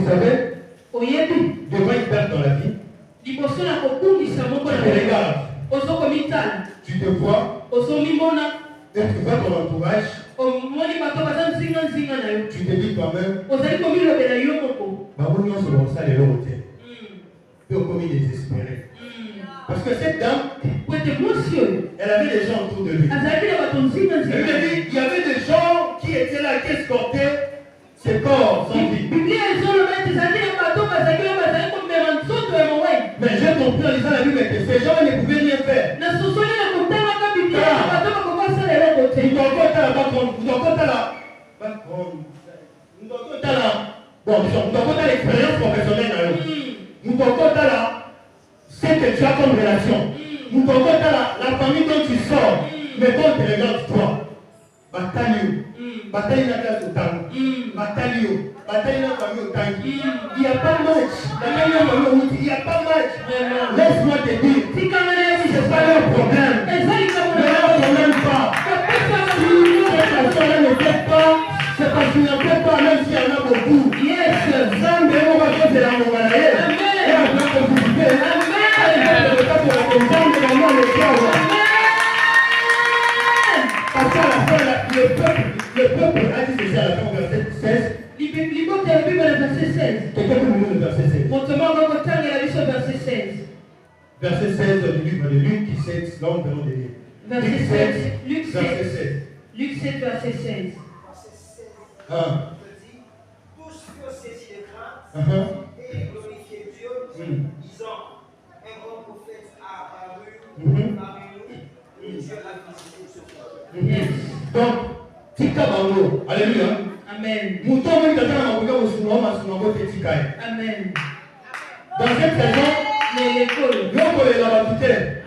vous savez, devant une perte dans la vie, tu te regardes, tu te vois, et tu vois ton entourage, tu te dis toi-même, et on commis désespéré. Parce que cette dame, elle avait des gens autour de lui. Elle lui a dit, il y avait des gens qui étaient là, qui escortaient ses corps sans vie. Mais j'ai compris en lisant la Bible que ces gens ne pouvaient rien faire. Bon, l'expérience professionnelle. C'est que tu as comme relation. La famille dont tu sors, mais bon, tu regardes toi. Bataille la classe au temps. Bataille la famille au temps. Il n'y a pas match. Il n'y a pas match. Laisse-moi te dire, c'est pas leur problème. Ne leur problème pas. Si cette personne ne fait pas, c'est parce qu'il n'en fait pas, même s'il y en a beaucoup. Yes, Zambé, on va faire de la Mongolaye. Et on va profiter. Parce qu'à la fin, le peuple a dit ceci à la fin, verset 16. Quelqu'un peut nous lire le verset 16. Verset 16 du livre de Luc 7, là on peut nous lire. Verset 7, Luc 7, verset 16. Tous furent saisis de crainte et glorifiaient Dieu, disant, un grand prophète a apparu parmi nous, et Dieu l'a visité ce soir. Donc, Tika Bango, alléluia. Amen. Amen. Dans cette saison, l'école. L'école est là-bas.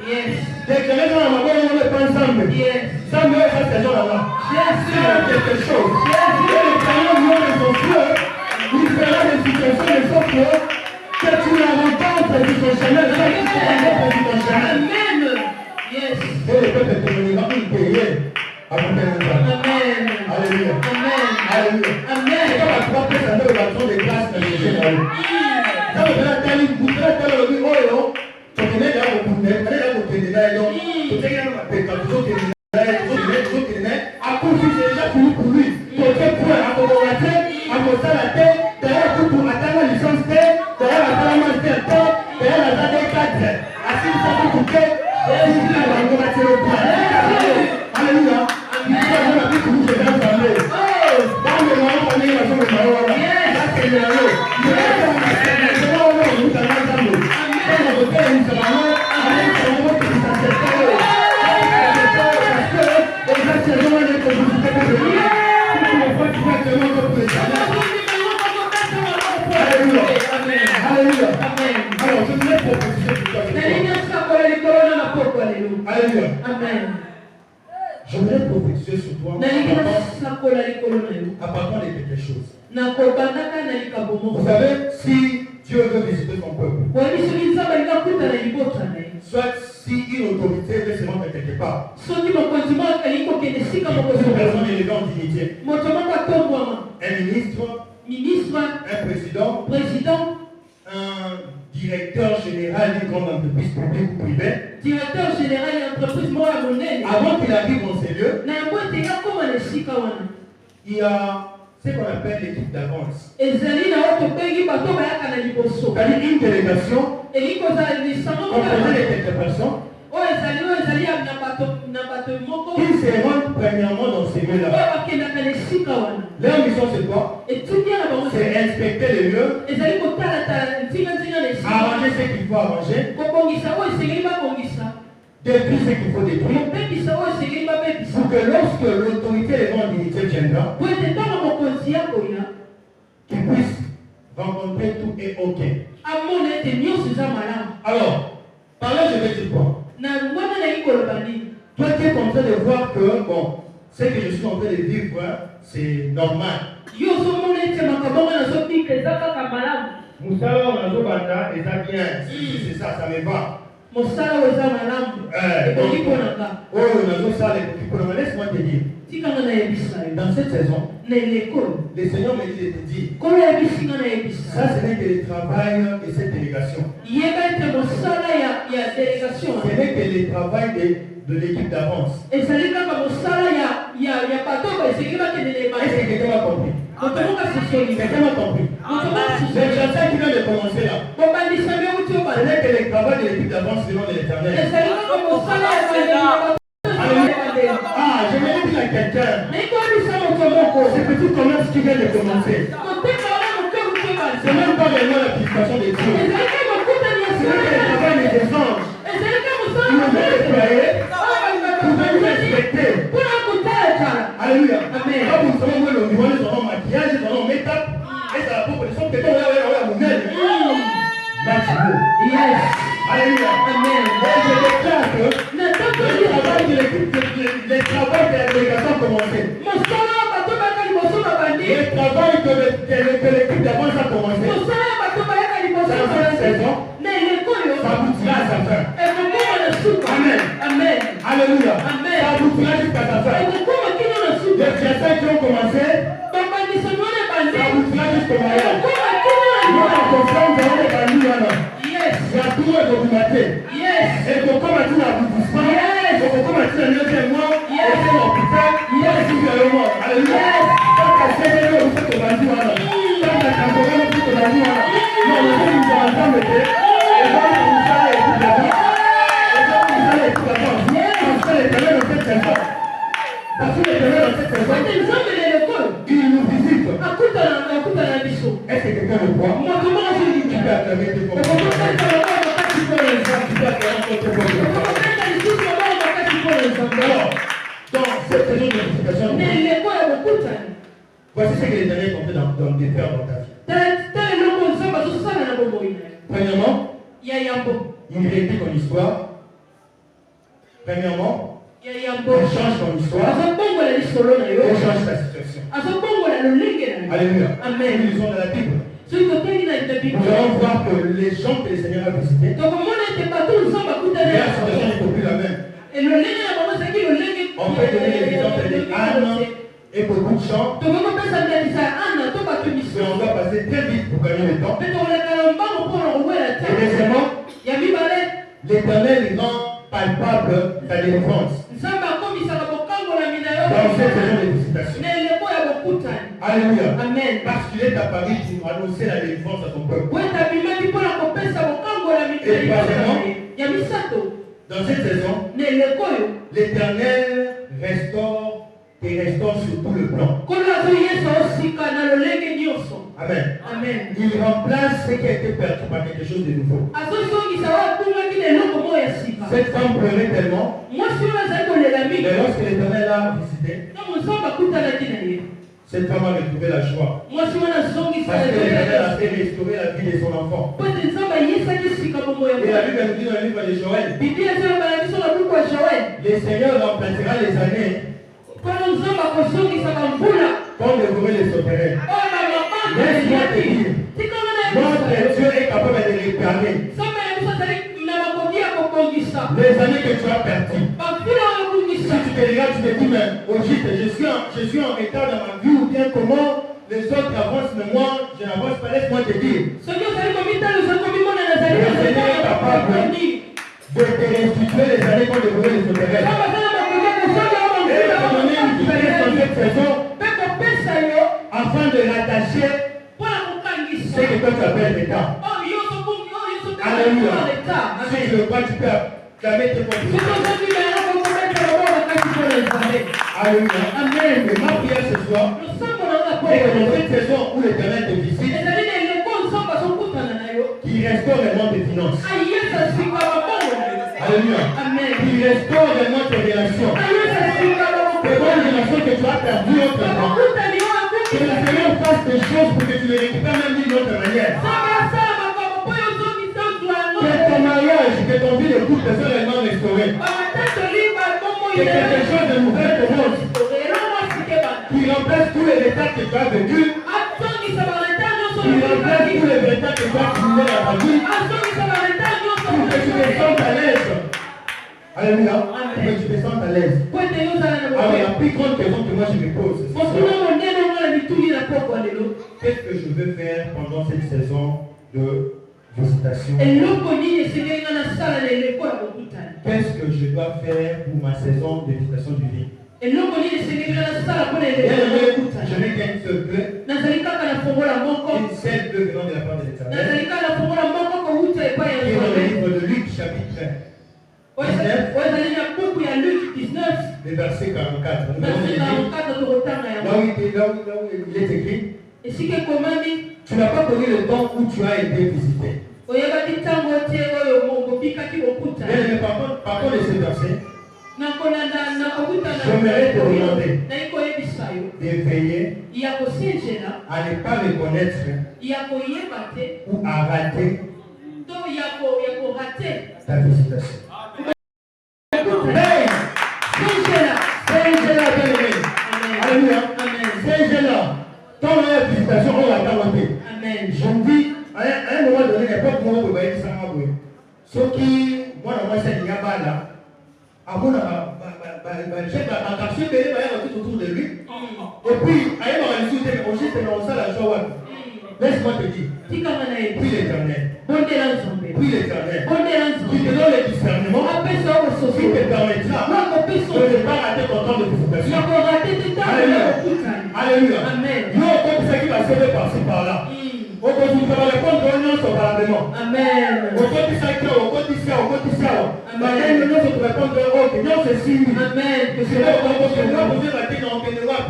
Yes. Les chrétiens dans la maison, on est pas ensemble. Yes. Ça me fait cette saison là-bas. C'est quelque chose. Et le Seigneur nous de son feu, il fera des situations de sorte que tu la rencontres sur ton chemin. Amen. Yes. Et le peuple te donnera une prière. Amen. Alléluia. Amen. Alléluia. Amen. Et quand la croix peut s'amener au bâton de grâce dans les généraux. Quand vous faites un tel, vous faites un tel, vous dites, oh, tu connais là, vous connaissez, vous connaissez là, donc, vous avez un pétard, vous connaissez là, vous connaissez, à cause c'est déjà fini pour lui. Pour que pour à commencer, à commencer la tête, d'ailleurs, pour atteindre la licence T, d'ailleurs, atteindre la master T, d'ailleurs, atteindre les 4. Ainsi, ça peut couper, et il y a la commencer au point. Alléluia. Il y a la vie que vous devez ensemble. Dans le moment, on est dans le moment. Là, c'est le héros. Alléluia. Alors, je voulais prophétiser pour toi. Alléluia. Amen. Je voulais prophétiser sur toi appartenant de quelque chose. Vous savez, si Dieu veut visiter son peuple, soit si une autorité veut se rendre quelque part, une personne élevée en dignité, un ministre, un président, un directeur général d'une grande entreprise publique ou privée, directeur général de l'entreprise avant qu'il arrive dans ces lieux, il y a ce qu'on appelle l'équipe d'avance. C'est-à-dire une délégation composée de quelques personnes qui se rendent premièrement dans ces lieux-là. Leur mission c'est quoi? C'est inspecter les lieux, arranger ce qu'il faut arranger, détruire ce qu'il faut détruire, pour que lorsque l'autorité des grandes dignités viendra, qu'ils puissent rencontrer tout est ok. Alors, par là je vais dire quoi? Toi tu es en train de voir que, bon, ce que je suis en train de vivre, c'est normal. Moussala, on a et ça bien, c'est ça, ça me va. Laisse-moi te dire, Dans cette saison, le Seigneur me dit de te dire, ça ce n'est que le travail de cette délégation. Ce n'est que le travail de l'équipe d'avance. Est-ce que quelqu'un m'a compris? Quelqu'un m'a compris? Le chantier qui vient de commencer là, ce n'est que le travail de l'équipe d'avance selon l'Éternel. Ah, je vais dire à quelqu'un, ce petit commerce qui vient de commencer, c'est même pas vraiment l'application de Dieu. C'est le travail des anges. Vous devez déployer, vous devez respecter. Alléluia. Quand vous savez, nous avons maquillage, nous avons make-up, et ça va pour les gens qui sont là, yes. Alléluia. Amen. Et je déclare que le travail de l'équipe commencé. Le travail que l'équipe d'avance a commencé. Dans cette saison, ça aboutira à sa fin. Amen. Amen. Alléluia. Ça aboutira jusqu'à sa fin. Les fiançailles qui ont commencé, ça aboutira jusqu'au mariage. Nous avons confiance dans les bandits là. Il y a tout le documenté. Et pour comment tu l'aboutissement, pour comment tu l'as 9e mois, et c'est l'hôpital, il y a aussi le mort. Alléluia. Quand tu as serré le bouffet de bandit là, quand tu as camboré le bouffet de bandit là, non, le jour où nous allons ensemble, et donc nous allons écouter d'avant. Et donc nous allons écouter d'avant. Parce que l'Éternel dans cette saison. Parce que l'Éternel dans cette saison, il nous visite. Est-ce que quelqu'un le croit? Tu peux acclamer tes propres. Alors, dans cette saison de multiplication, voici ce que l'Éternel est en train de faire dans ta vie. Premièrement, il réécrit ton histoire. Premièrement, il change ton histoire. Il change ta situation. Alléluia. Amen. Nous lisons dans la Bible. Nous allons voir que les gens que le Seigneur a visités, la situation n'est plus la même. On peut donner l'exemple d'Anne et beaucoup de gens. Mais on va passer très vite pour gagner le temps. Et deuxièmement, l'Éternel rend palpable ta délivrance. Dans cette saison de visitation. Alléluia. Amen. Parce qu'il est apparu pour annoncer la délivrance à son peuple. Et troisièmement, dans cette saison, l'Éternel restaure et restaure sur tout le plan. Amen. Amen. Il remplace ce qui a été perdu par quelque chose de nouveau. Cette femme pleurait tellement. Mais lorsque l'Éternel l'a visité, cette femme a retrouvé la joie. Parce que l'Éternel a fait restaurer la vie de son enfant. Et la Bible nous dit dans le livre de Joël, le Seigneur remplacera les années comme le mauvais les sauterelles. Laisse-moi te dire, notre Dieu est capable de réparer les années que tu as perdues. Si tu te regardes, tu te dis, mais au gîte, je suis en retard dans ma vie, ou bien comment les autres avancent, mais moi, je n'avance pas. Laisse-moi te dire. Le Seigneur est capable de te restituer les années qu'on devrait les sauterelles. Et de donner une vitesse dans cette saison afin de rattacher ce que toi tu appelles l'état. Alléluia. Si tu veux pas, tu peux acclamer tes propres. Alléluia. Amen. Et ma prière ce soir, est que dans cette saison où l'Éternel te visite, qu'il restaure vraiment tes finances. Alléluia. Amen. Qu'il restaure vraiment tes relations. Tes bonnes relations que tu as perdues autrement. Que le Seigneur fasse des choses pour que tu les récupères même d'une autre manière. Que ton mariage, que ton vie de couple soit réellement restauré. Que quelque chose de nouvel commence. Qui remplace tous les états que tu as vécus. Qui remplace tous les états que tu as accumulés dans ta vie. Pour que tu te sentes à l'aise. Alléluia. Pour que tu te sentes à l'aise. Alors la plus grande question tu me poses, c'est ça. Qu'est-ce que je veux faire pendant cette saison de visitation? Qu'est-ce que je dois faire pour ma saison de visitation du vie? Je n'ai qu'un seul bleu, une seule bleu venant de la part de l'Éternel, qui est dans le livre de Luc, chapitre 19, le verset 44. Là où il est écrit, tu n'as pas connu le temps où tu as été visité. Mais par contre de ce verset, j'aimerais te demander de veiller à ne pas me connaître ou à rater ta visitation. Alléluia. Ces gens-là, quand on a la visitation, on va t'avancer. Je me dis, à un moment donné, il n'y a pas de moment où il va être sans aboué. Ce qui, moi, c'est qu'il y a pas là. Avant, ma capsule, elle va tout autour de lui. Et puis, elle va réussir, on sait que dans ça, la joie. Laisse-moi te dire. Puis l'Éternel. Puis l'Éternel. Qui te donne le discernement. Qui te permettra de ne pas rater ton temps de visitation. Alléluia. Non, comme ça qui va se faire par-ci par-là. On continue à répondre au nom séparément. Amen. On continue ça, on continue ça. Amen. Nous répondre au non, c'est si. Amen.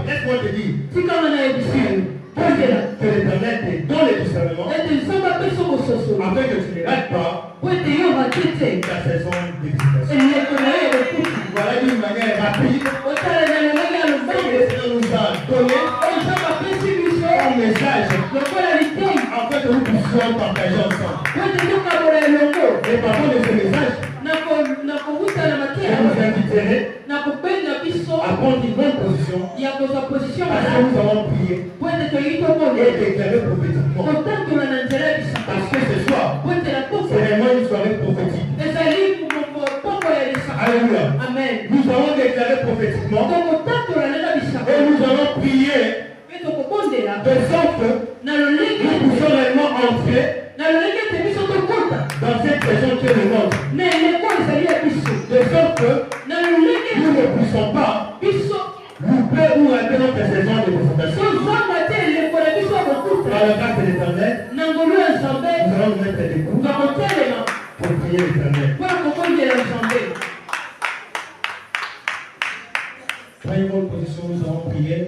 Laisse-moi te dire. Que l'Éternel te donne le discernement afin que tu ne rates pas ta saison de visitation. Voilà d'une manière rapide. Le Seigneur nous a donné un message afin que nous puissions partager ensemble. Et par contre de ce message, je vous inviterai à prendre une bonne position parce que nous allons prier et déclarer prophétiquement. Parce que ce soir, c'est vraiment une soirée prophétique. Alléluia. Nous allons déclarer prophétiquement et nous allons prier de sorte que nous puissions réellement entrer dans cette saison qui est le nôtre. De sorte que nous ne puissions pas louper ou rater notre saison de présentation. Par la grâce de l'Éternel, nous allons nous mettre debout pour prier l'Éternel. Prenez votre position, nous allons prier.